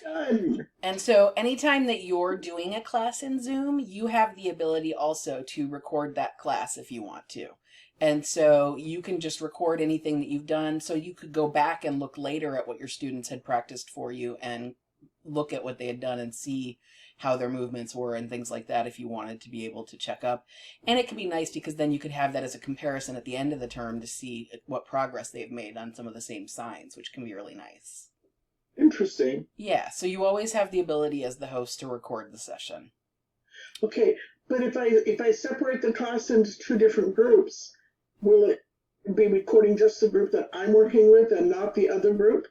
Done. And so anytime that you're doing a class in Zoom, you have the ability also to record that class if you want to. And so you can just record anything that you've done. So you could go back and look later at what your students had practiced for you and look at what they had done and see how their movements were and things like that if you wanted to be able to check up. And it can be nice because then you could have that as a comparison at the end of the term to see what progress they've made on some of the same signs, which can be really nice. Interesting. Yeah, so you always have the ability as the host to record the session. Okay, but if I separate the class into two different groups, will it be recording just the group that I'm working with and not the other group?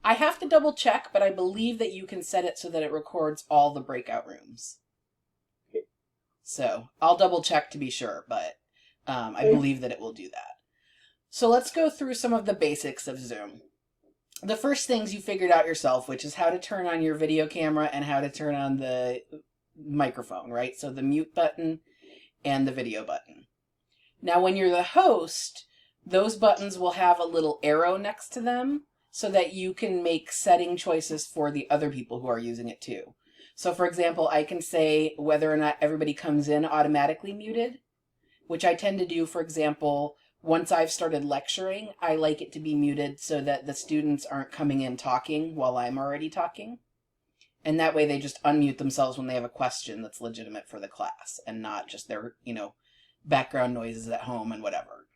I have to double check, but I believe that you can set it so that it records all the breakout rooms. So I'll double check to be sure, but I believe that it will do that. So let's go through some of the basics of Zoom. The first things you figured out yourself, which is how to turn on your video camera and how to turn on the microphone, right? So the mute button and the video button. Now, when you're the host, those buttons will have a little arrow next to them so that you can make setting choices for the other people who are using it too. So for example, I can say whether or not everybody comes in automatically muted, which I tend to do, for example, once I've started lecturing, I like it to be muted so that the students aren't coming in talking while I'm already talking. And that way they just unmute themselves when they have a question that's legitimate for the class and not just their, background noises at home and whatever.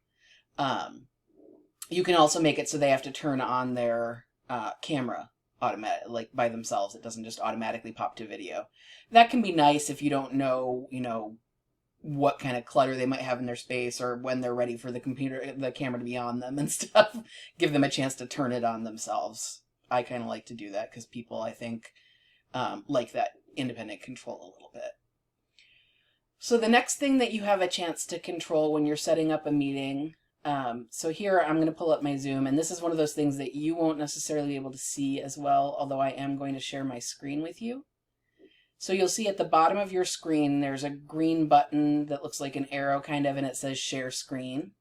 You can also make it so they have to turn on their camera like by themselves. It doesn't just automatically pop to video. That can be nice if you don't know, what kind of clutter they might have in their space or when they're ready for the camera to be on them and stuff. Give them a chance to turn it on themselves. I kind of like to do that because people, I think, like that independent control a little bit. So the next thing that you have a chance to control when you're setting up a meeting, so here I'm going to pull up my Zoom, and this is one of those things that you won't necessarily be able to see as well, although I am going to share my screen with you. So you'll see at the bottom of your screen, there's a green button that looks like an arrow kind of, and it says share screen.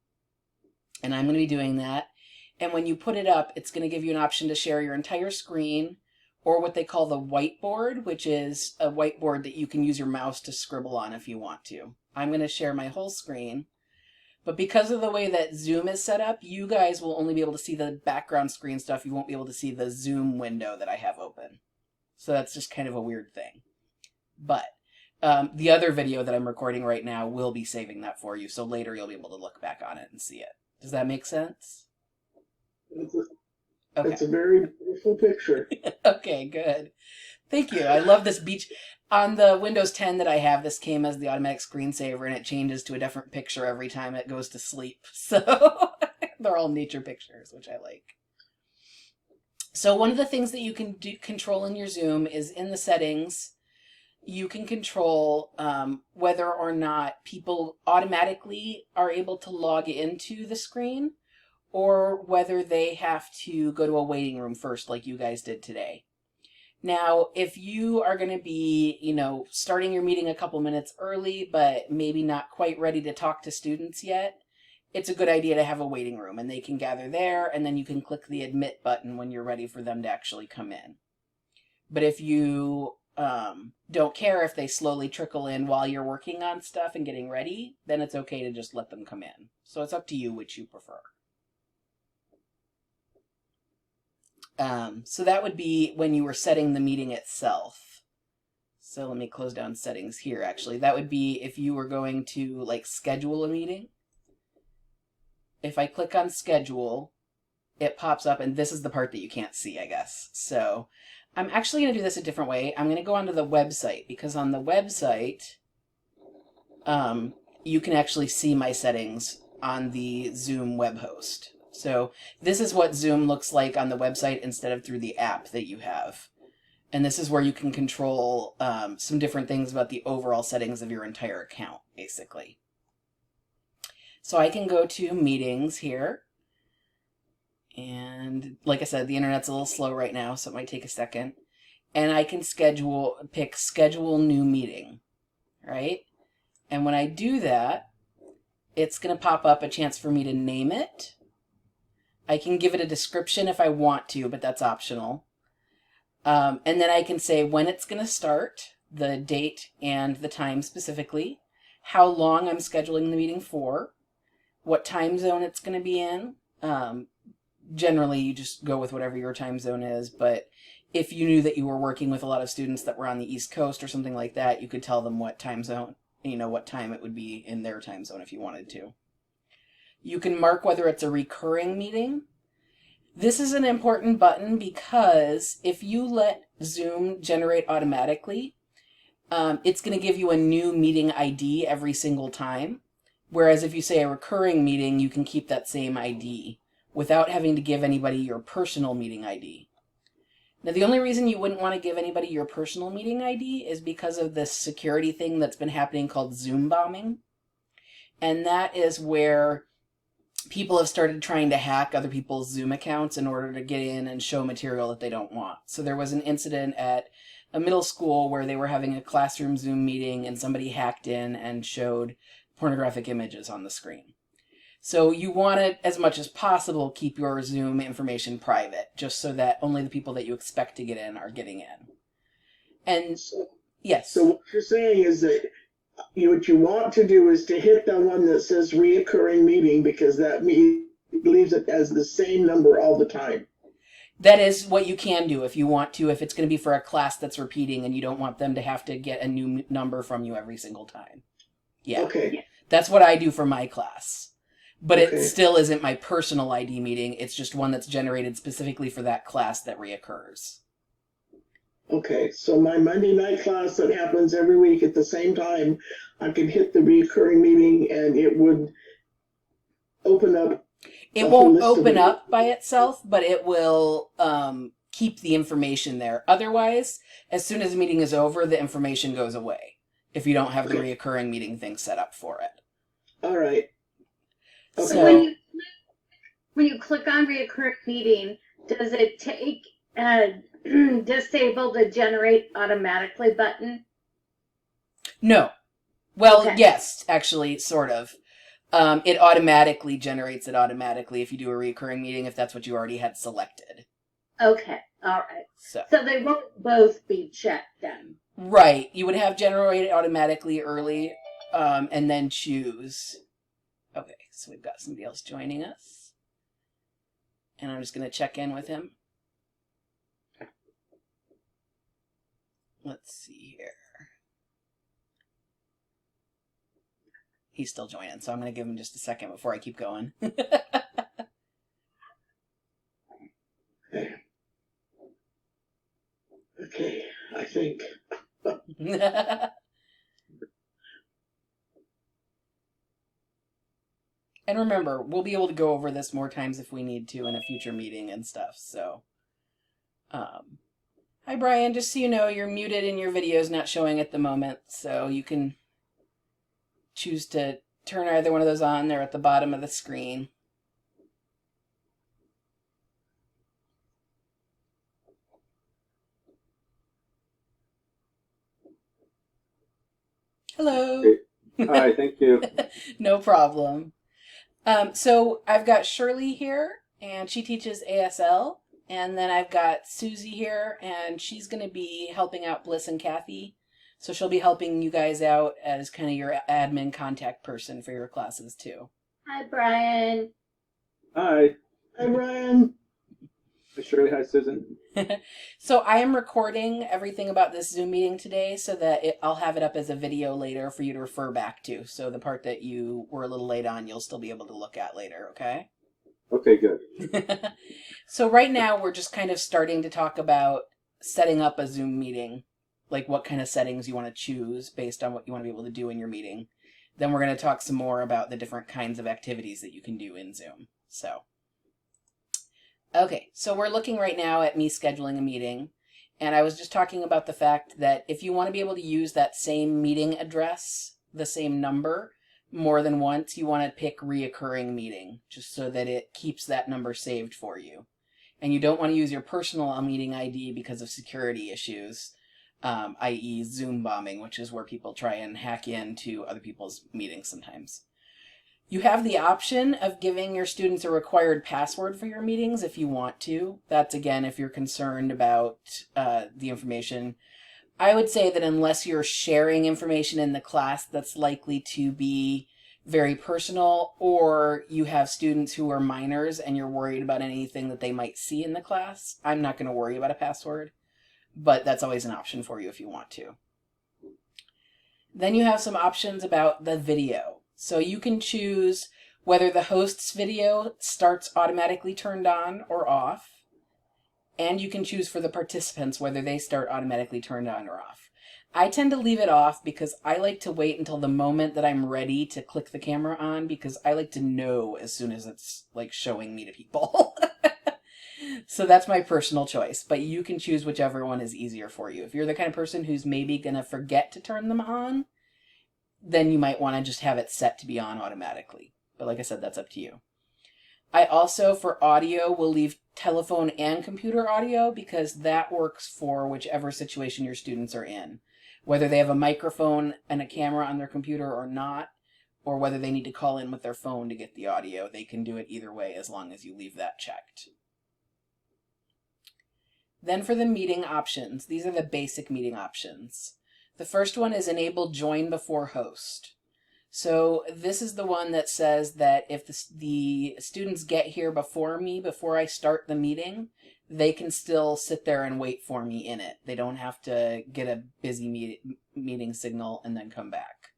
And I'm going to be doing that. And when you put it up, it's going to give you an option to share your entire screen or what they call the whiteboard, which is a whiteboard that you can use your mouse to scribble on if you want to. I'm going to share my whole screen. But because of the way that Zoom is set up, you guys will only be able to see the background screen stuff. You won't be able to see the Zoom window that I have open. So that's just kind of a weird thing. But the other video that I'm recording right now will be saving that for you. So later you'll be able to look back on it and see it. Does that make sense? It's a very beautiful picture. Okay, good. Thank you. I love this beach. On the Windows 10 that I have, this came as the automatic screensaver, and it changes to a different picture every time it goes to sleep. So they're all nature pictures, which I like. So one of the things that you can control in your Zoom is in the settings, you can control whether or not people automatically are able to log into the screen or whether they have to go to a waiting room first like you guys did today. Now, if you are going to be, starting your meeting a couple minutes early, but maybe not quite ready to talk to students yet, it's a good idea to have a waiting room and they can gather there and then you can click the admit button when you're ready for them to actually come in. But if you don't care if they slowly trickle in while you're working on stuff and getting ready, then it's okay to just let them come in. So it's up to you which you prefer. So that would be when you were setting the meeting itself. So let me close down settings here, actually. That would be if you were going to, schedule a meeting. If I click on schedule, it pops up, and this is the part that you can't see, I guess. So I'm actually going to do this a different way. I'm going to go onto the website, because on the website, you can actually see my settings on the Zoom web host. So this is what Zoom looks like on the website instead of through the app that you have. And this is where you can control some different things about the overall settings of your entire account, basically. So I can go to meetings here. And like I said, the internet's a little slow right now, so it might take a second. And I can pick schedule new meeting, right? And when I do that, it's going to pop up a chance for me to name it. I can give it a description if I want to, but that's optional. And then I can say when it's going to start, the date and the time specifically, how long I'm scheduling the meeting for, what time zone it's going to be in. Generally, you just go with whatever your time zone is, but if you knew that you were working with a lot of students that were on the East Coast or something like that, you could tell them what time zone, what time it would be in their time zone if you wanted to. You can mark whether it's a recurring meeting. This is an important button because if you let Zoom generate automatically, it's going to give you a new meeting ID every single time. Whereas if you say a recurring meeting, you can keep that same ID without having to give anybody your personal meeting ID. Now, the only reason you wouldn't want to give anybody your personal meeting ID is because of this security thing that's been happening called Zoom bombing. And that is where people have started trying to hack other people's Zoom accounts in order to get in and show material that they don't want. So there was an incident at a middle school where they were having a classroom Zoom meeting and somebody hacked in and showed pornographic images on the screen. So you want to, as much as possible, keep your Zoom information private, just so that only the people that you expect to get in are getting in. And yes. So what you're saying is that what you want to do is to hit the one that says reoccurring meeting, because that leaves it as the same number all the time. That is what you can do if you want to, if it's going to be for a class that's repeating and you don't want them to have to get a new number from you every single time. Yeah. Okay. That's what I do for my class. But Okay. it still isn't my personal ID meeting. It's just one that's generated specifically for that class that reoccurs. Okay, so my Monday night class that happens every week at the same time, I can hit the recurring meeting and it would open up. It won't open up by itself, but it will keep the information there. Otherwise, as soon as the meeting is over, the information goes away if you don't have the reoccurring meeting thing set up for it. All right. Okay. So So when you click on reoccurring meeting, does it take disable the generate automatically button? no. Well, Okay. yes, actually, sort of. It automatically generates it automatically if you do a recurring meeting, if that's what you already had selected. Okay, all right. So they won't both be checked then. right, you would have generated automatically early, and then choose. Okay, so we've got somebody else joining us, and I'm just going to check in with him. Let's see here. He's still joining, so I'm going to give him just a second before I keep going. Okay, I think. And remember, we'll be able to go over this more times if we need to in a future meeting and stuff, so. Hi, Brian. Just so you know, you're muted and your video's not showing at the moment, so you can choose to turn either one of those on. They're at the bottom of the screen. Hello. Hi, thank you. No problem. So I've got Shirley here, and she teaches ASL. And then I've got Susie here, and she's going to be helping out Bliss and Kathy. So she'll be helping you guys out as kind of your admin contact person for your classes, too. Hi, Brian. Hi. Hi, Brian. Hi, Shirley. Hi, Susan. So I am recording everything about this Zoom meeting today so that I'll have it up as a video later for you to refer back to. So the part that you were a little late on, you'll still be able to look at later, okay? Okay, good. So right now we're just kind of starting to talk about setting up a Zoom meeting, like what kind of settings you want to choose based on what you want to be able to do in your meeting. Then we're going to talk some more about the different kinds of activities that you can do in Zoom. So, okay, so we're looking right now at me scheduling a meeting, and I was just talking about the fact that if you want to be able to use that same meeting address, the same number, more than once, you want to pick reoccurring meeting, just so that it keeps that number saved for you. And you don't want to use your personal meeting ID because of security issues, i.e. Zoom bombing, which is where people try and hack into other people's meetings sometimes. You have the option of giving your students a required password for your meetings if you want to. That's, again, if you're concerned about the information. I would say that unless you're sharing information in the class that's likely to be very personal, or you have students who are minors and you're worried about anything that they might see in the class, I'm not going to worry about a password, but that's always an option for you if you want to. Then you have some options about the video. So you can choose whether the host's video starts automatically turned on or off. And you can choose for the participants whether they start automatically turned on or off. I tend to leave it off because I like to wait until the moment that I'm ready to click the camera on, because I like to know as soon as it's like showing me to people. So that's my personal choice, but you can choose whichever one is easier for you. If you're the kind of person who's maybe going to forget to turn them on, then you might want to just have it set to be on automatically. But like I said, that's up to you. I also, for audio, will leave telephone and computer audio because that works for whichever situation your students are in. Whether they have a microphone and a camera on their computer or not, or whether they need to call in with their phone to get the audio, they can do it either way as long as you leave that checked. Then for the meeting options, these are the basic meeting options. The first one is enable join before host. So this is the one that says that if the students get here before me, before I start the meeting, they can still sit there and wait for me in it. They don't have to get a busy meeting signal and then come back.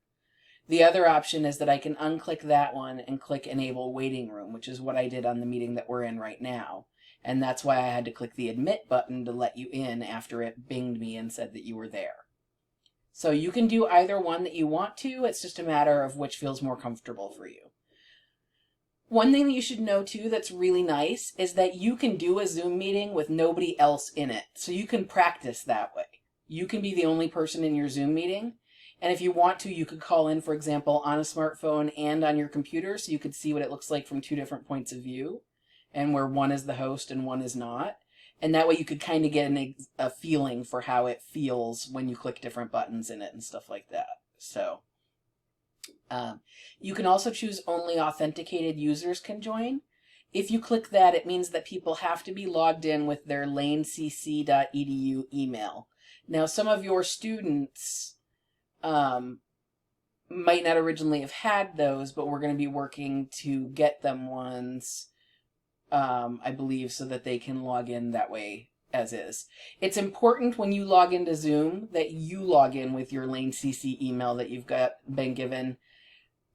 The other option is that I can unclick that one and click enable waiting room, which is what I did on the meeting that we're in right now. And that's why I had to click the admit button to let you in after it binged me and said that you were there. So you can do either one that you want to. It's just a matter of which feels more comfortable for you. One thing that you should know too that's really nice is that you can do a Zoom meeting with nobody else in it. So you can practice that way. You can be the only person in your Zoom meeting. And if you want to, you could call in, for example, on a smartphone and on your computer so you could see what it looks like from two different points of view, and where one is the host and one is not. And that way you could kind of get a feeling for how it feels when you click different buttons in it and stuff like that. So you can also choose only authenticated users can join. If you click that, it means that people have to be logged in with their lanecc.edu email. Now, some of your students might not originally have had those, but we're going to be working to get them ones, I believe, so that they can log in that way as is. It's important when you log into Zoom that you log in with your lanecc email that you've been given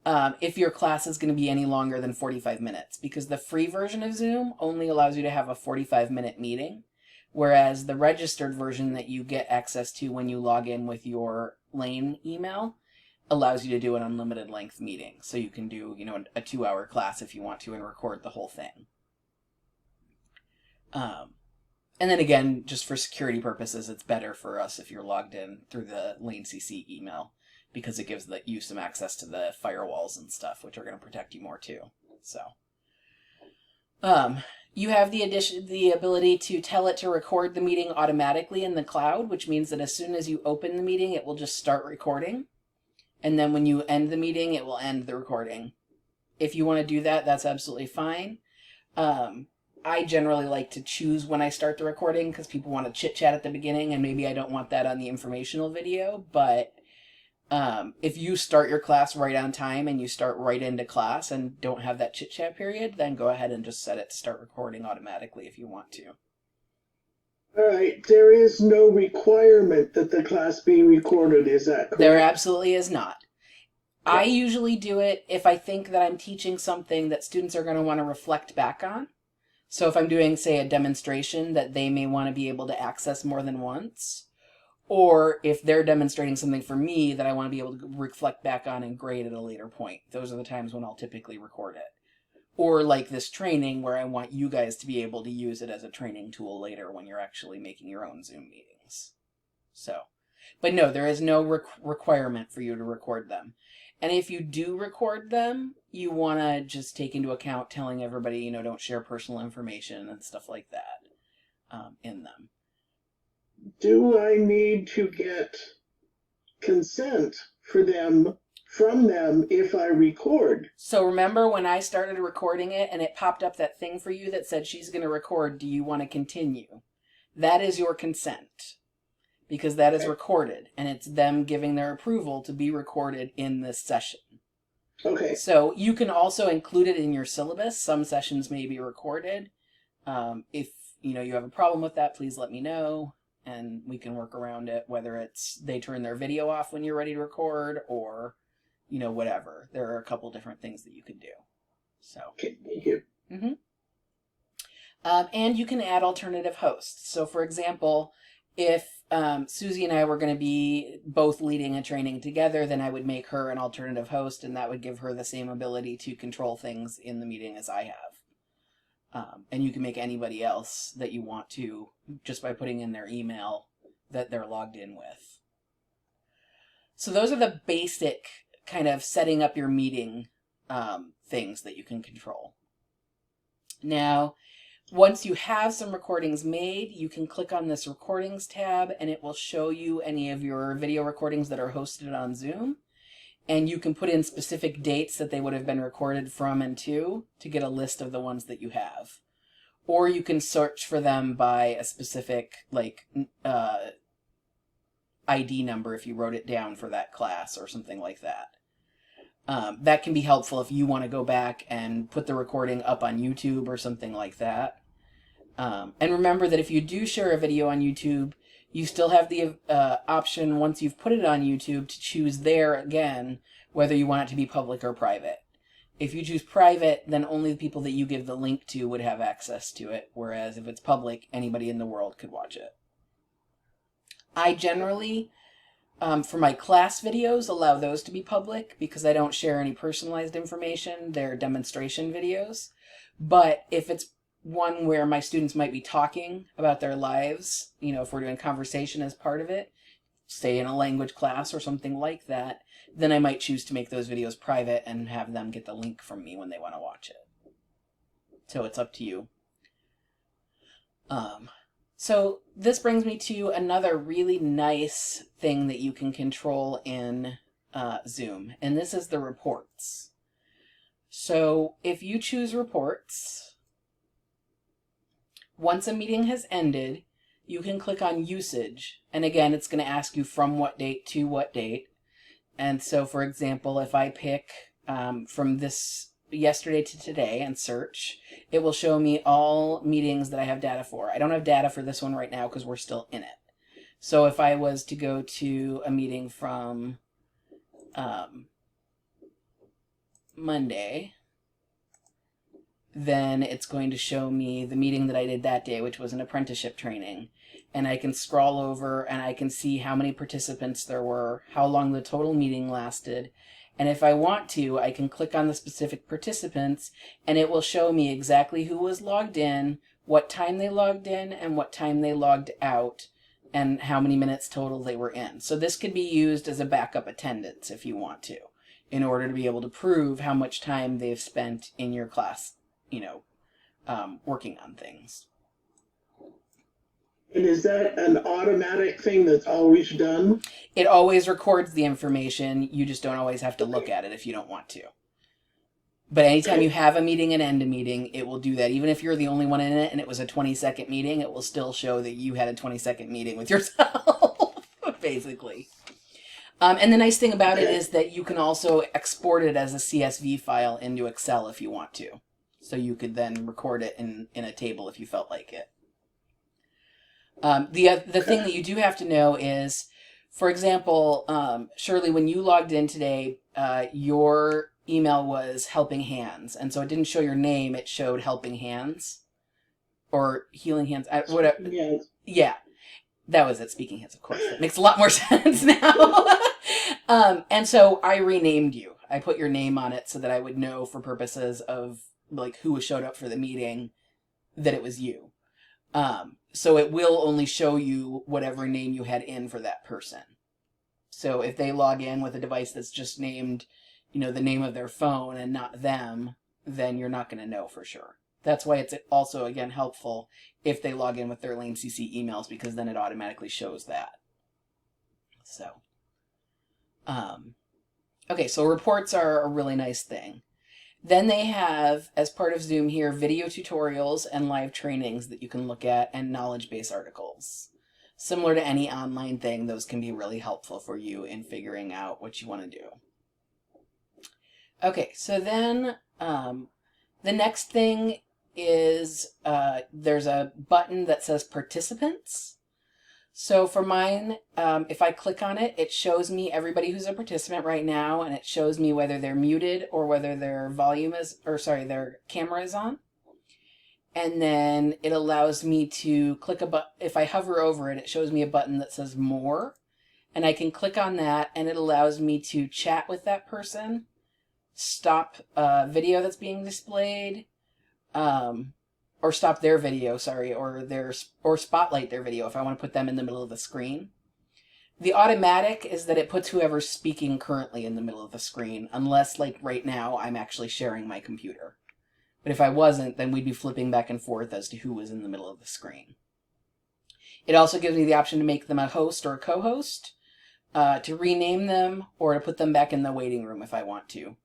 if your class is going to be any longer than 45 minutes, because the free version of Zoom only allows you to have a 45-minute meeting, whereas the registered version that you get access to when you log in with your Lane email allows you to do an unlimited length meeting. So you can do, a 2-hour class if you want to and record the whole thing. And then again, just for security purposes, it's better for us if you're logged in through the lanecc email, because it gives you some access to the firewalls and stuff, which are going to protect you more too. So, you have the ability to tell it to record the meeting automatically in the cloud, which means that as soon as you open the meeting, it will just start recording. And then when you end the meeting, it will end the recording. If you want to do that, that's absolutely fine. I generally like to choose when I start the recording because people want to chit-chat at the beginning, and maybe I don't want that on the informational video, but if you start your class right on time and you start right into class and don't have that chit-chat period, then go ahead and just set it to start recording automatically if you want to. All right, there is no requirement that the class be recorded, is that correct? There absolutely is not. I usually do it if I think that I'm teaching something that students are going to want to reflect back on. So if I'm doing, say, a demonstration that they may want to be able to access more than once, or if they're demonstrating something for me that I want to be able to reflect back on and grade at a later point, those are the times when I'll typically record it. Or like this training where I want you guys to be able to use it as a training tool later when you're actually making your own Zoom meetings. So, but no, there is no requirement for you to record them. And if you do record them, you want to just take into account telling everybody, don't share personal information and stuff like that in them. Do I need to get consent for them from them if I record. So remember when I started recording it and it popped up that thing for you that said she's going to record, do you want to continue? That is your consent, because that is Okay. recorded, and it's them giving their approval to be recorded in this session. Okay. So you can also include it in your syllabus. Some sessions may be recorded. If you have a problem with that, please let me know, and we can work around it, whether it's they turn their video off when you're ready to record, or whatever. There are a couple different things that you can do. So Okay, thank you. and you can add alternative hosts. So for example, if Susie and I were going to be both leading a training together, then I would make her an alternative host, and that would give her the same ability to control things in the meeting as I have. And you can make anybody else that you want to just by putting in their email that they're logged in with. So those are the basic kind of setting up your meeting things that you can control. Now, once you have some recordings made, you can click on this recordings tab and it will show you any of your video recordings that are hosted on Zoom. And you can put in specific dates that they would have been recorded from and to get a list of the ones that you have. Or you can search for them by a specific ID number if you wrote it down for that class or something like that. That can be helpful if you want to go back and put the recording up on YouTube or something like that. And remember that if you do share a video on YouTube, you still have the option, once you've put it on YouTube, to choose there again whether you want it to be public or private. If you choose private, then only the people that you give the link to would have access to it, whereas if it's public, anybody in the world could watch it. I generally, for my class videos, allow those to be public because I don't share any personalized information. They're demonstration videos. But if it's one where my students might be talking about their lives, if we're doing conversation as part of it, say in a language class or something like that, then I might choose to make those videos private and have them get the link from me when they want to watch it. So it's up to you. So this brings me to another really nice thing that you can control in Zoom, and this is the reports. So if you choose reports, once a meeting has ended, you can click on usage, and again, it's going to ask you from what date to what date. And so, for example, if I pick from this yesterday to today and search, it will show me all meetings that I have data for. I don't have data for this one right now because we're still in it. So if I was to go to a meeting from Monday, then it's going to show me the meeting that I did that day, which was an apprenticeship training. And I can scroll over and I can see how many participants there were, how long the total meeting lasted. And if I want to, I can click on the specific participants and it will show me exactly who was logged in, what time they logged in, and what time they logged out, and how many minutes total they were in. So this could be used as a backup attendance if you want to, in order to be able to prove how much time they've spent in your class, working on things. And is that an automatic thing that's always done? It always records the information. You just don't always have to look at it if you don't want to. But anytime you have a meeting and end a meeting, it will do that. Even if you're the only one in it and it was a 20-second meeting, it will still show that you had a 20-second meeting with yourself, basically. And the nice thing about it is that you can also export it as a CSV file into Excel if you want to. So you could then record it in a table if you felt like it. The thing that you do have to know is, for example, Shirley, when you logged in today, your email was Helping Hands, and so it didn't show your name; it showed Helping Hands or Healing Hands. Whatever. Yes. Yeah, that was it. Speaking Hands, of course. That makes a lot more sense now. And so I renamed you. I put your name on it so that I would know, for purposes of like who showed up for the meeting, that it was you. So it will only show you whatever name you had in for that person. So if they log in with a device that's just named, the name of their phone and not them, then you're not going to know for sure. That's why it's also, again, helpful if they log in with their Lane CC emails, because then it automatically shows that. So, Okay, so reports are a really nice thing. Then they have, as part of Zoom here, video tutorials and live trainings that you can look at and knowledge base articles. Similar to any online thing, those can be really helpful for you in figuring out what you want to do. Okay, so then the next thing is there's a button that says participants. So for mine, if I click on it, it shows me everybody who's a participant right now, and it shows me whether they're muted or whether their their camera is on. And then it allows me to click a button. If I hover over it, it shows me a button that says more, and I can click on that, and it allows me to chat with that person, stop video that's being displayed, or stop their video, or spotlight their video if I want to put them in the middle of the screen. The automatic is that it puts whoever's speaking currently in the middle of the screen, unless, like right now, I'm actually sharing my computer. But if I wasn't, then we'd be flipping back and forth as to who was in the middle of the screen. It also gives me the option to make them a host or a co-host, to rename them, or to put them back in the waiting room if I want to.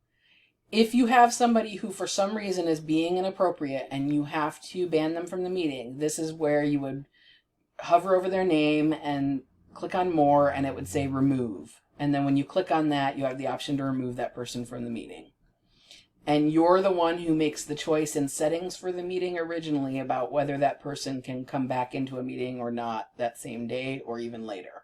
If you have somebody who for some reason is being inappropriate and you have to ban them from the meeting, this is where you would hover over their name and click on more, and it would say remove. And then when you click on that, you have the option to remove that person from the meeting. And you're the one who makes the choice in settings for the meeting originally about whether that person can come back into a meeting or not that same day or even later.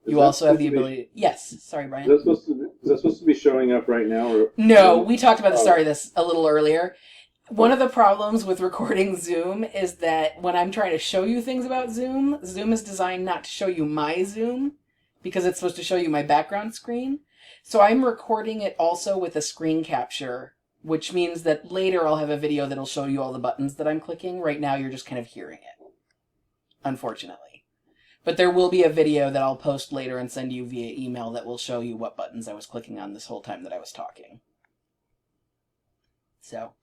You also have the ability. Yes, sorry, Brian. Is that supposed to be showing up right now? Or no, we talked about the start of this a little earlier. One of the problems with recording Zoom is that when I'm trying to show you things about Zoom, Zoom is designed not to show you my Zoom because it's supposed to show you my background screen. So I'm recording it also with a screen capture, which means that later I'll have a video that'll show you all the buttons that I'm clicking. Right now you're just kind of hearing it, unfortunately. But there will be a video that I'll post later and send you via email that will show you what buttons I was clicking on this whole time that I was talking. So,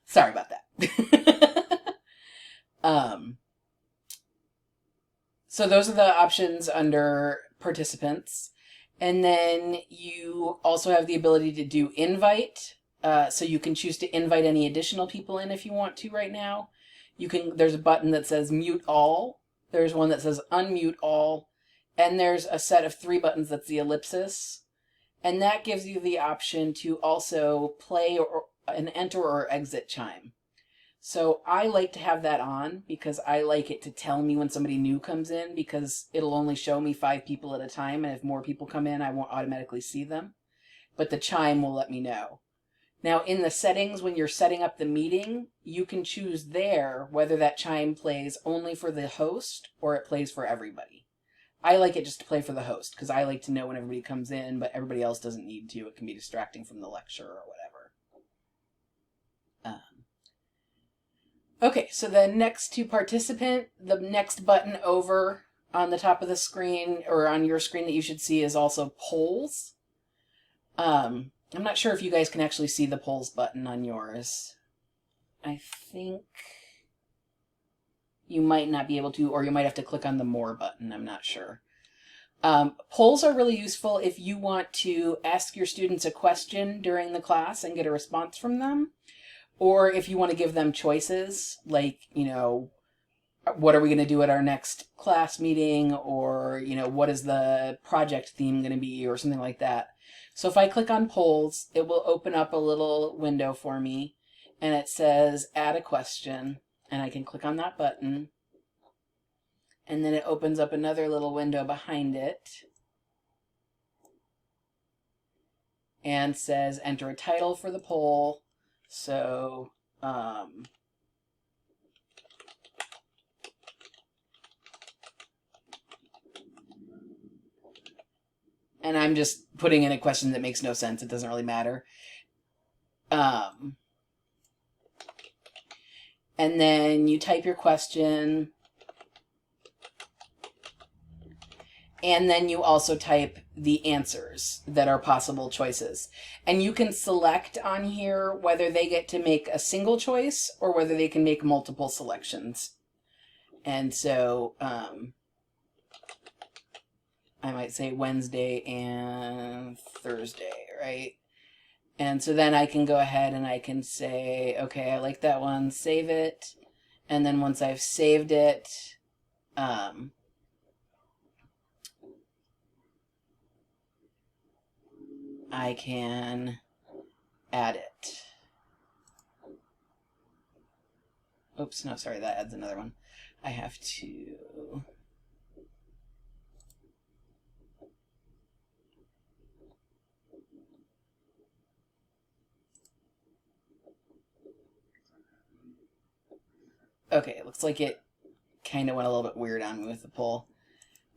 sorry about that. So those are the options under participants. And then you also have the ability to do invite. So you can choose to invite any additional people in if you want to right now. There's a button that says mute all. There's one that says unmute all, and there's a set of 3 buttons that's the ellipsis, and that gives you the option to also play an enter or exit chime. So I like to have that on because I like it to tell me when somebody new comes in, because it'll only show me 5 people at a time, and if more people come in, I won't automatically see them. But the chime will let me know. Now, in the settings, when you're setting up the meeting, you can choose there whether that chime plays only for the host or it plays for everybody. I like it just to play for the host because I like to know when everybody comes in, but everybody else doesn't need to. It can be distracting from the lecture or whatever. Okay, so then next to participant, the next button over on the top of the screen or on your screen that you should see is also polls. I'm not sure if you guys can actually see the polls button on yours. I think you might not be able to, or you might have to click on the more button. I'm not sure. Polls are really useful if you want to ask your students a question during the class and get a response from them, or if you want to give them choices, like, what are we going to do at our next class meeting, or, what is the project theme going to be, or something like that. So if I click on polls, it will open up a little window for me, and it says add a question, and I can click on that button, and then it opens up another little window behind it and says enter a title for the poll. So and I'm just putting in a question that makes no sense. It doesn't really matter. And then you type your question. And then you also type the answers that are possible choices. And you can select on here whether they get to make a single choice or whether they can make multiple selections. And so I might say Wednesday and Thursday, right? And so then I can go ahead and I can say, okay, I like that one, save it. And then once I've saved it, I can add it. Oops, no, sorry, that adds another one. I have to... Okay, it looks like it kind of went a little bit weird on me with the poll.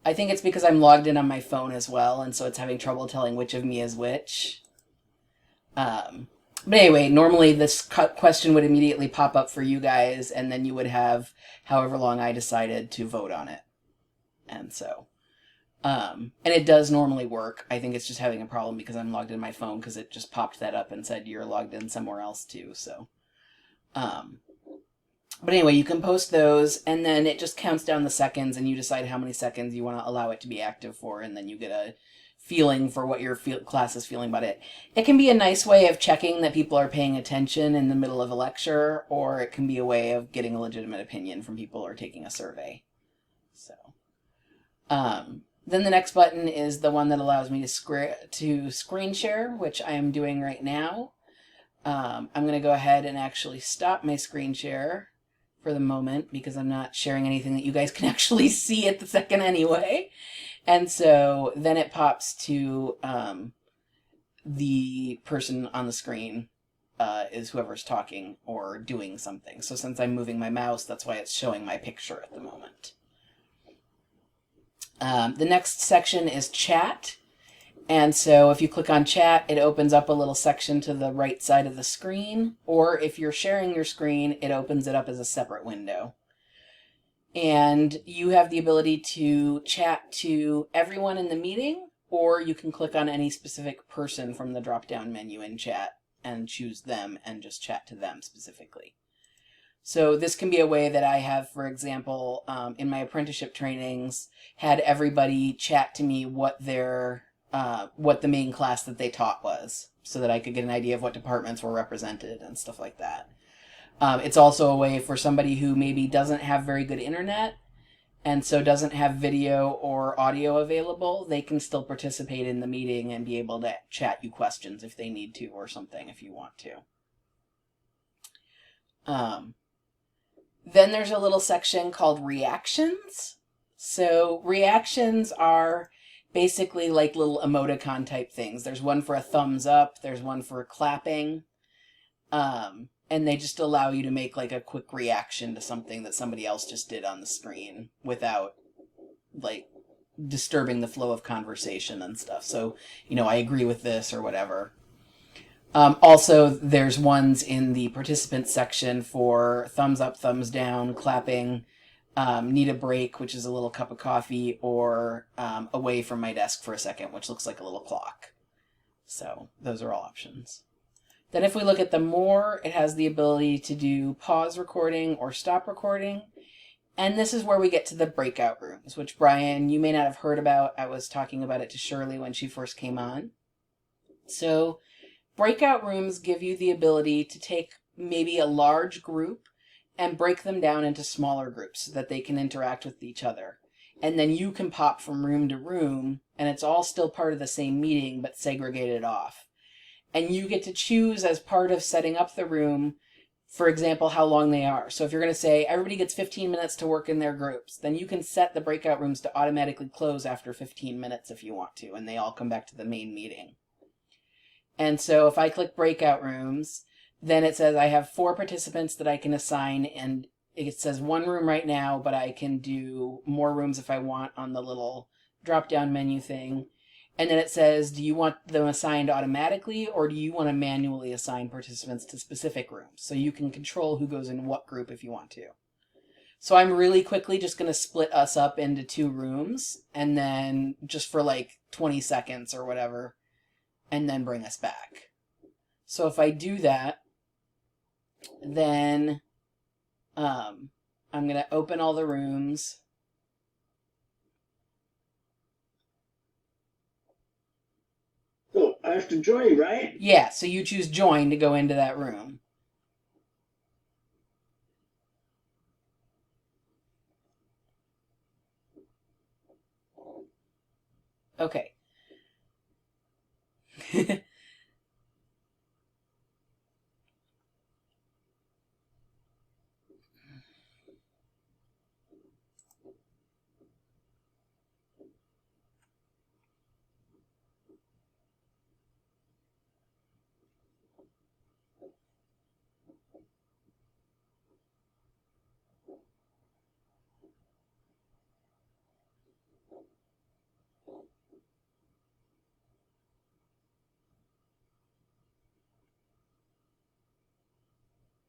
I think it's because I'm logged in on my phone as well, and so it's having trouble telling which of me is which. But anyway, normally this question would immediately pop up for you guys, and then you would have however long I decided to vote on it. And so, and it does normally work. I think it's just having a problem because I'm logged in my phone, because it just popped that up and said you're logged in somewhere else too, so. But anyway, you can post those, and then it just counts down the seconds, and you decide how many seconds you want to allow it to be active for, and then you get a feeling for what your class is feeling about it. It can be a nice way of checking that people are paying attention in the middle of a lecture, or it can be a way of getting a legitimate opinion from people or taking a survey. So, then the next button is the one that allows me to screen share, which I am doing right now. I'm going to go ahead and actually stop my screen share for the moment, because I'm not sharing anything that you guys can actually see at the second anyway. And so then it pops to the person on the screen is whoever's talking or doing something. So since I'm moving my mouse, that's why it's showing my picture at the moment. The next section is chat. And so if you click on chat, it opens up a little section to the right side of the screen. Or if you're sharing your screen, it opens it up as a separate window. And you have the ability to chat to everyone in the meeting, or you can click on any specific person from the drop-down menu in chat and choose them and just chat to them specifically. So this can be a way that I have, for example, in my apprenticeship trainings, had everybody chat to me what the main class that they taught was, so that I could get an idea of what departments were represented and stuff like that. It's also a way for somebody who maybe doesn't have very good internet and so doesn't have video or audio available. They can still participate in the meeting and be able to chat you questions if they need to, or something if you want to. Then there's a little section called reactions. So reactions are basically like little emoticon type things. There's one for a thumbs up. There's one for clapping. And they just allow you to make like a quick reaction to something that somebody else just did on the screen without like disturbing the flow of conversation and stuff. So, I agree with this or whatever. Also, there's ones in the participants section for thumbs up, thumbs down, clapping, need a break, which is a little cup of coffee, or away from my desk for a second, which looks like a little clock. So those are all options. Then if we look at the more, it has the ability to do pause recording or stop recording. And this is where we get to the breakout rooms, which Brian, you may not have heard about. I was talking about it to Shirley when she first came on. So breakout rooms give you the ability to take maybe a large group and break them down into smaller groups so that they can interact with each other. And then you can pop from room to room, and it's all still part of the same meeting, but segregated off. And you get to choose as part of setting up the room, for example, how long they are. So if you're going to say everybody gets 15 minutes to work in their groups, then you can set the breakout rooms to automatically close after 15 minutes if you want to, and they all come back to the main meeting. And so if I click breakout rooms, then it says I have 4 participants that I can assign, and it says 1 room right now, but I can do more rooms if I want on the little drop-down menu thing. And then it says, do you want them assigned automatically, or do you want to manually assign participants to specific rooms? So you can control who goes in what group if you want to. So I'm really quickly just going to split us up into 2 rooms, and then just for like 20 seconds or whatever, and then bring us back. So if I do that, then I'm going to open all the rooms. So I have to join, right? Yeah, so you choose join to go into that room. Okay.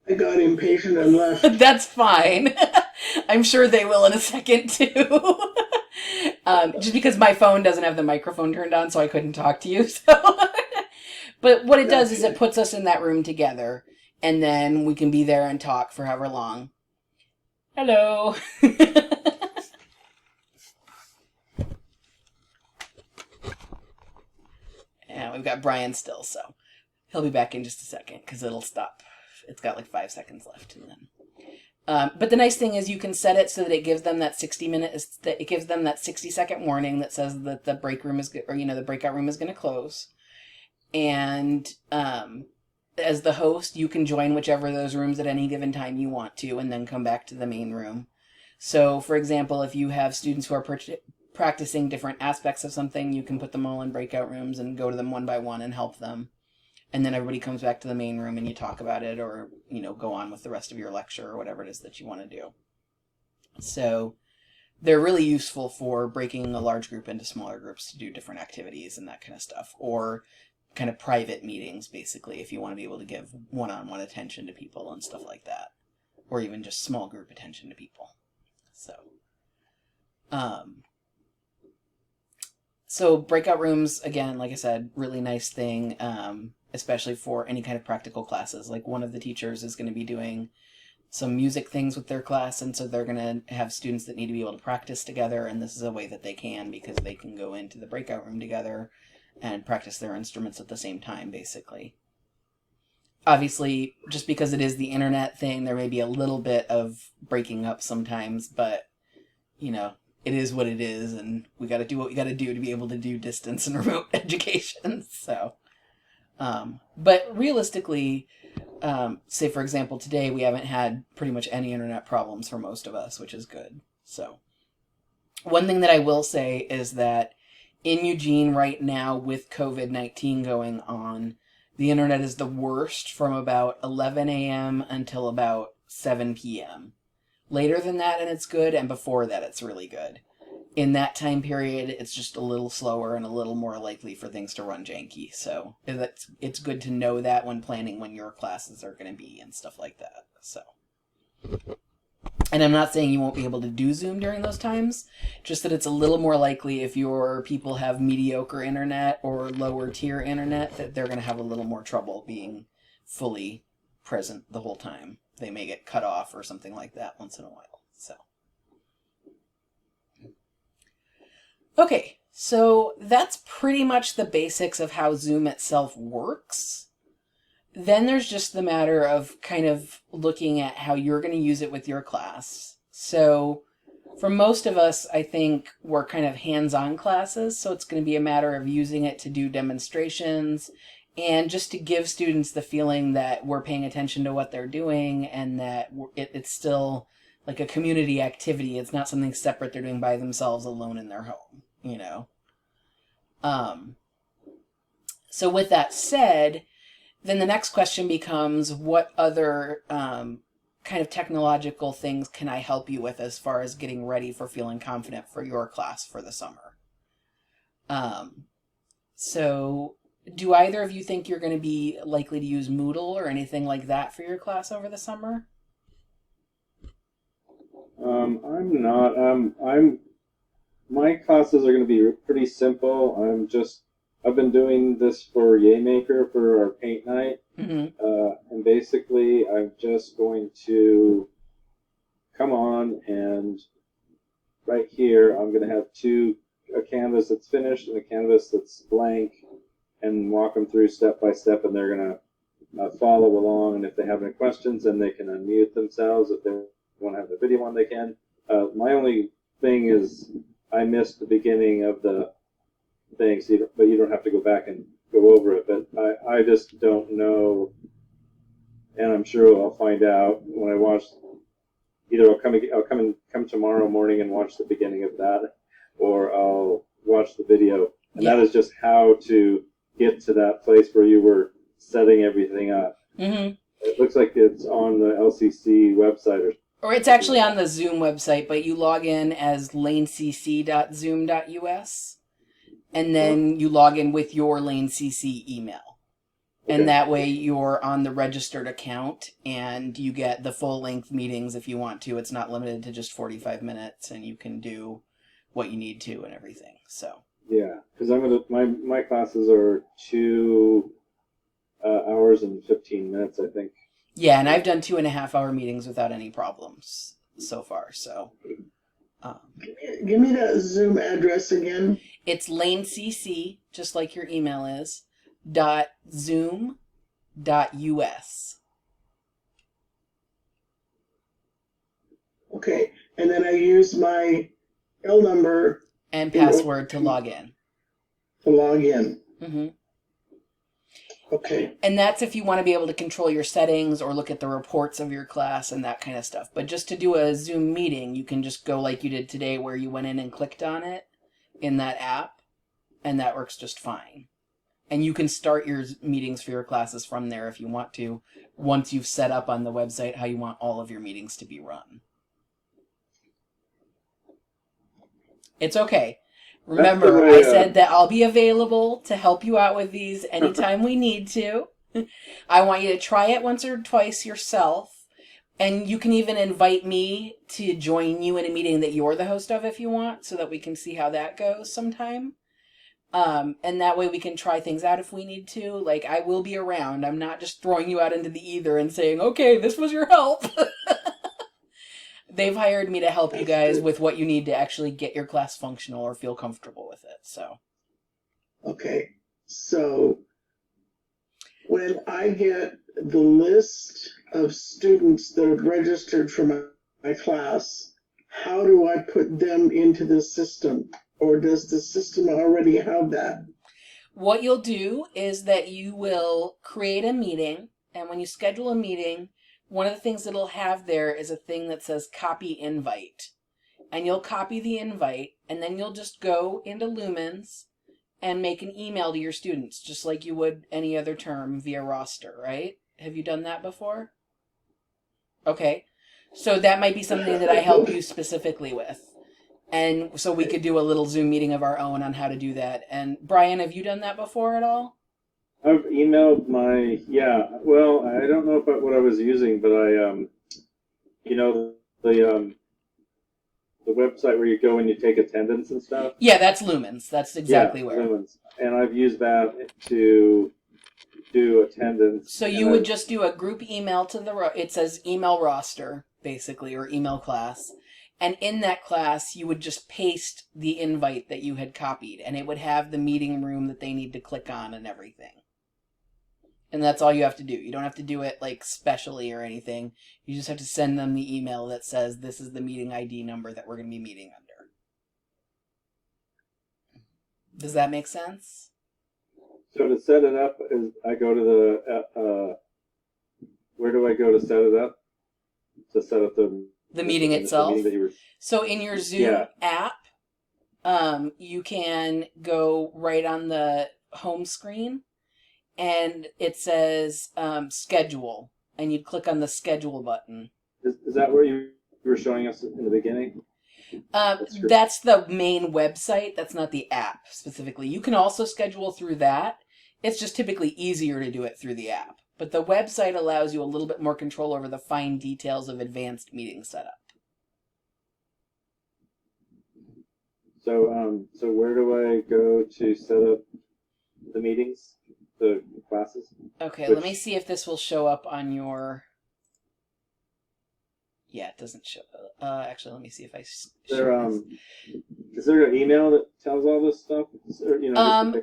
I got impatient and left. That's fine. I'm sure they will in a second too. Just because my phone doesn't have the microphone turned on, so I couldn't talk to you. So, but what it does is it puts us in that room together, and then we can be there and talk for however long. Hello. And we've got Brian still, so he'll be back in just a second because it'll stop. It's got like 5 seconds left, and then. But the nice thing is you can set it so that it gives them that 60-second warning that says that the break room is, or the breakout room is going to close. And as the host, you can join whichever of those rooms at any given time you want to, and then come back to the main room. So, for example, if you have students who are practicing different aspects of something, you can put them all in breakout rooms and go to them one by one and help them. And then everybody comes back to the main room and you talk about it, or, go on with the rest of your lecture or whatever it is that you want to do. So they're really useful for breaking a large group into smaller groups to do different activities and that kind of stuff. Or kind of private meetings, basically, if you want to be able to give one-on-one attention to people and stuff like that. Or even just small group attention to people. So breakout rooms, again, like I said, really nice thing. Especially for any kind of practical classes. Like one of the teachers is going to be doing some music things with their class, and so they're going to have students that need to be able to practice together, and this is a way that they can, because they can go into the breakout room together and practice their instruments at the same time, basically. Obviously, just because it is the internet thing, there may be a little bit of breaking up sometimes, but, it is what it is, and we got to do what we got to do to be able to do distance and remote education, so... But realistically, say for example, today we haven't had pretty much any internet problems for most of us, which is good. So one thing that I will say is that in Eugene right now with COVID-19 going on, the internet is the worst from about 11 a.m. until about 7 p.m. Later than that, and it's good, and before that, it's really good. In that time period, it's just a little slower and a little more likely for things to run janky. So it's good to know that when planning when your classes are going to be and stuff like that. So, and I'm not saying you won't be able to do Zoom during those times, just that it's a little more likely if your people have mediocre internet or lower tier internet that they're going to have a little more trouble being fully present the whole time. They may get cut off or something like that once in a while. So. Okay, so that's pretty much the basics of how Zoom itself works. Then there's just the matter of kind of looking at how you're going to use it with your class. So for most of us, I think we're kind of hands-on classes, so it's going to be a matter of using it to do demonstrations and just to give students the feeling that we're paying attention to what they're doing and that it's still like a community activity. It's not something separate they're doing by themselves alone in their home, So with that said, then the next question becomes, what other kind of technological things can I help you with as far as getting ready for feeling confident for your class for the summer? So do either of you think you're going to be likely to use Moodle or anything like that for your class over the summer? I'm not. My classes are going to be pretty simple. I've been doing this for Yaymaker for our paint night. Mm-hmm. And basically I'm just going to come on, and right here I'm going to have a canvas that's finished and a canvas that's blank, and walk them through step by step, and they're going to follow along. And if they have any questions, then they can unmute themselves. If they want to have the video on, they can. My only thing is I missed the beginning of the thing, so but you don't have to go back and go over it. But I just don't know, and I'm sure I'll find out when I watch. Either I'll come tomorrow morning and watch the beginning of that, or I'll watch the video. And that is just how to get to that place where you were setting everything up. Mm-hmm. It looks like it's on the LCC website. Or it's actually on the Zoom website, but you log in as lanecc.zoom.us, and then you log in with your LaneCC email. And that way you're on the registered account and you get the full length meetings if you want to. It's not limited to just 45 minutes, and you can do what you need to and everything. So yeah, because my classes are 2 hours and 15 minutes, I think. yeah, and I've done 2.5 hour meetings without any problems so far. So Give me that Zoom address again. it's LaneCC, just like your email is, .zoom.us. Okay, and then I use my L number And password to log in. to log in. Mm-hmm. Okay. And that's if you want to be able to control your settings or look at the reports of your class and that kind of stuff. But just to do a Zoom meeting, you can just go like you did today, where you went in and clicked on it in that app, and that works just fine. And you can start your meetings for your classes from there if you want to, once you've set up on the website how you want all of your meetings to be run. It's okay. Remember, I said that I'll be available to help you out with these anytime we need to. I want you to try it once or twice yourself. And you can even invite me to join you in a meeting that you're the host of if you want, so that we can see how that goes sometime. And that way we can try things out if we need to. Like, I will be around. I'm not just throwing you out into the ether and saying, okay, this was your help. They've hired me to help you guys with what you need to actually get your class functional or feel comfortable with it. So. Okay. So when I get the list of students that have registered for my class, how do I put them into the system? Or does the system already have that? What you'll do is that you will create a meeting, and when you schedule a meeting, one of the things it'll have there is a thing that says copy invite. And you'll copy the invite, and then you'll just go into Lumens and make an email to your students, just like you would any other term via roster, right? Have you done that before? Okay. So that might be something that I help you specifically with. And so we could do a little Zoom meeting of our own on how to do that. And Brian, have you done that before at all? I've emailed well, I don't know about what I was using, but I, the website where you go and you take attendance and stuff. Yeah, that's Lumens. That's exactly where. Lumens. And I've used that to do attendance. So you would just do a group email to it says email roster, basically, or email class. And in that class, you would just paste the invite that you had copied, and it would have the meeting room that they need to click on and everything. And that's all you have to do. You don't have to do it like specially or anything. You just have to send them the email that says this is the meeting ID number that we're going to be meeting under. Does that make sense? So to set it up, I go to the where do I go to set it up? To set up the meeting itself. The meeting so in your Zoom app, you can go right on the home screen, and it says schedule, and you'd click on the schedule button. Is that where you were showing us in the beginning? That's the main website. That's not the app specifically. You can also schedule through that. It's just typically easier to do it through the app. But the website allows you a little bit more control over the fine details of advanced meeting setup. So, so where do I go to set up the meetings, the classes? Okay, let me see if this will show up on your Yeah, it doesn't show. Actually, let me see if I. Is there an email that tells all this stuff? Or,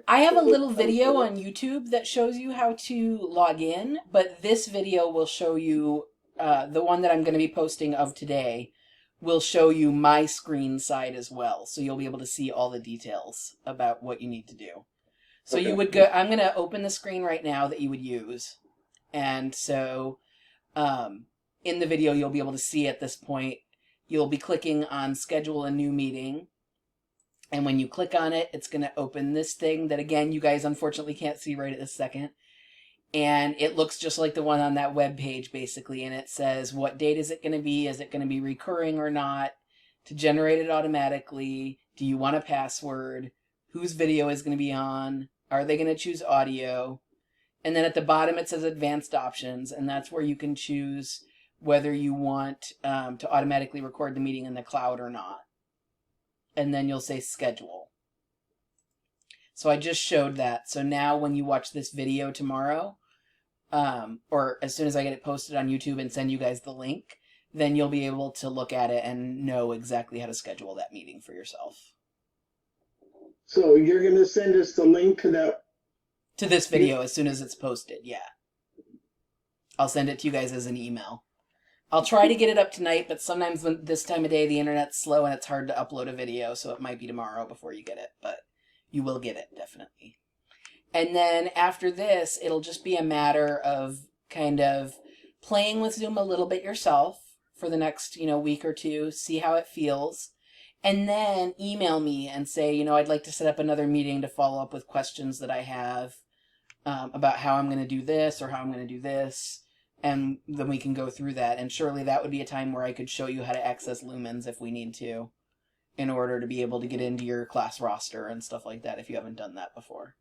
I have a little video on YouTube that shows you how to log in, but this video will show you, the one that I'm going to be posting of today will show you my screen side as well. So you'll be able to see all the details about what you need to do. So Okay. you would go, I'm going to open the screen right now that you would use. And so, in the video, you'll be able to see at this point, you'll be clicking on schedule a new meeting. And when you click on it, it's going to open this thing that, again, you guys unfortunately can't see right at this second. And it looks just like the one on that web page, basically. And it says, what date is it going to be? Is it going to be recurring or not? To generate it automatically. Do you want a password? Whose video is going to be on? Are they going to choose audio? And then at the bottom, it says advanced options. And that's where you can choose whether you want to automatically record the meeting in the cloud or not. And then you'll say schedule. So I just showed that. So now when you watch this video tomorrow, or as soon as I get it posted on YouTube and send you guys the link, then you'll be able to look at it and know exactly how to schedule that meeting for yourself. So you're going to send us the link to that? To this video as soon as it's posted, yeah. I'll send it to you guys as an email. I'll try to get it up tonight, but sometimes when this time of day the internet's slow and it's hard to upload a video, so it might be tomorrow before you get it, but you will get it, definitely. And then after this, it'll just be a matter of kind of playing with Zoom a little bit yourself for the next, week or two, see how it feels, and then email me and say, I'd like to set up another meeting to follow up with questions that I have about how I'm going to do this or how I'm going to do this. And then we can go through that. And surely that would be a time where I could show you how to access Lumens if we need to, in order to be able to get into your class roster and stuff like that if you haven't done that before.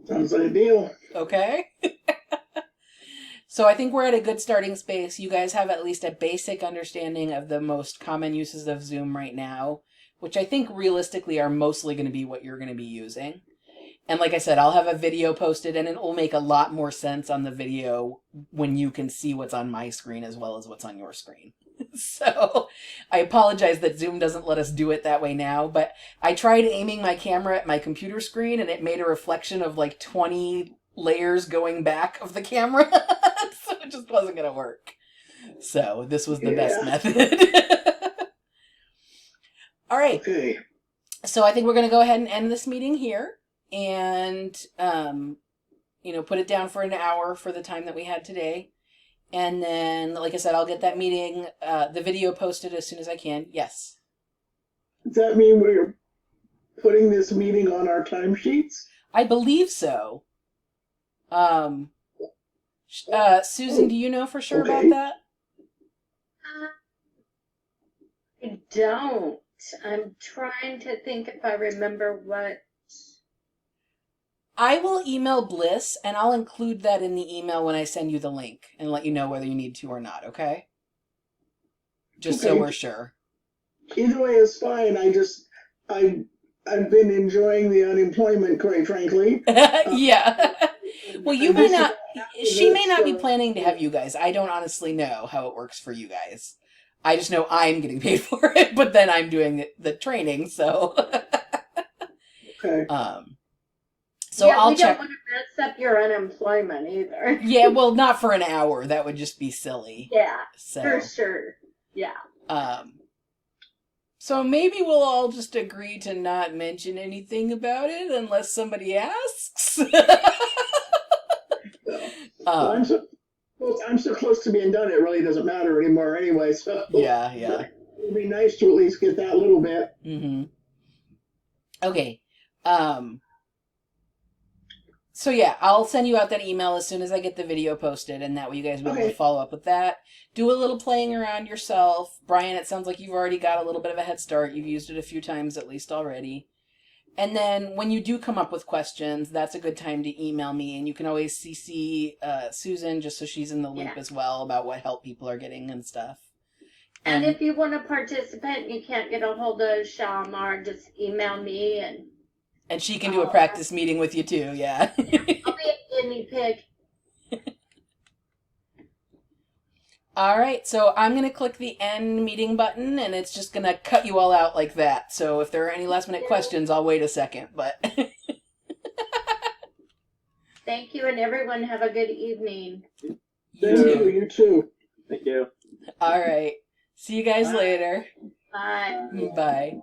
Sounds ideal. Okay. So I think we're at a good starting space. You guys have at least a basic understanding of the most common uses of Zoom right now, which I think realistically are mostly going to be what you're going to be using. And like I said, I'll have a video posted, and it will make a lot more sense on the video when you can see what's on my screen as well as what's on your screen. So I apologize that Zoom doesn't let us do it that way now, but I tried aiming my camera at my computer screen, and it made a reflection of like 20 layers going back of the camera. So it just wasn't going to work. So this was the best method. All right. Okay. So I think we're going to go ahead and end this meeting here. And, put it down for an hour for the time that we had today. And then, like I said, I'll get that meeting, the video posted as soon as I can. Yes. Does that mean we're putting this meeting on our timesheets? I believe so. Susan, do you know for sure about that? I don't. I'm trying to think if I remember what. I will email Bliss, and I'll include that in the email when I send you the link and let you know whether you need to or not, okay? Just so we're sure. Either way is fine. I've been enjoying the unemployment, quite frankly. Yeah. Well, she may not be planning to have you guys. I don't honestly know how it works for you guys. I just know I'm getting paid for it, but then I'm doing the training, so. Okay. So yeah, I'll we check. don't want to mess up your unemployment either. Yeah, well, not for an hour. That would just be silly. Yeah, so, for sure. Yeah. So maybe we'll all just agree to not mention anything about it unless somebody asks. I'm so close to being done, it really doesn't matter anymore anyway, so. Yeah. It'd be nice to at least get that little bit. Mm-hmm. Okay. So yeah, I'll send you out that email as soon as I get the video posted, and that way you guys will be able to follow up with that. Do a little playing around yourself. Brian, it sounds like you've already got a little bit of a head start. You've used it a few times at least already. And then when you do come up with questions, that's a good time to email me, and you can always CC Susan just so she's in the loop as well about what help people are getting and stuff. And if you want to participate and you can't get a hold of Shalimar, just email me and she can do a practice meeting with you too, yeah. I'll be a guinea pig. All right, so I'm going to click the end meeting button, and it's just going to cut you all out like that. So if there are any last minute questions, I'll wait a second. But Thank you, and everyone have a good evening. Thank you. You too. Thank you. All right, see you guys Bye. later. Bye. Bye.